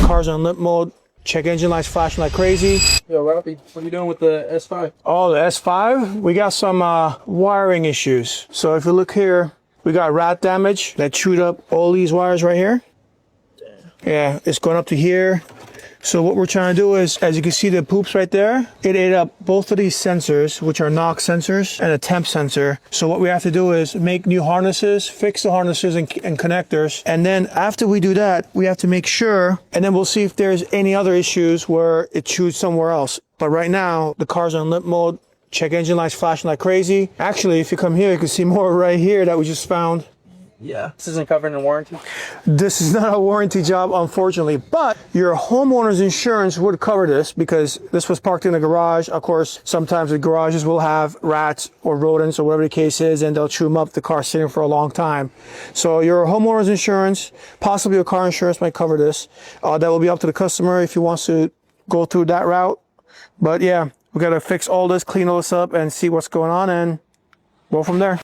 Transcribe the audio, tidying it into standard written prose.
Car's on limp mode. Check engine lights flashing like crazy. Yo, Ralphie, what are you doing with the S5? Oh, the S5? We got some wiring issues. So if you look here, we got rat damage that chewed up all these wires right here. Yeah, it's going up to here. So what we're trying to do is, as you can see the poops right there, it ate up both of these sensors, which are NOx sensors and a temp sensor. So what we have to do is make new harnesses, fix the harnesses and connectors. And then after we do that, we have to make sure, and then we'll see if there's any other issues where it chewed somewhere else. But right now, the car's on limp mode. Check engine lights flashing like crazy. Actually, if you come here, you can see more right here that we just found. Yeah. This isn't covered in warranty? This is not a warranty job, unfortunately, but your homeowner's insurance would cover this because this was parked in a garage. Of course, sometimes the garages will have rats or rodents or whatever the case is, and they'll chew them up. The car's sitting for a long time. So your homeowner's insurance, possibly your car insurance, might cover this. That will be up to the customer if he wants to go through that route. But yeah, we got to fix all this, clean all this up, and see what's going on, and go from there.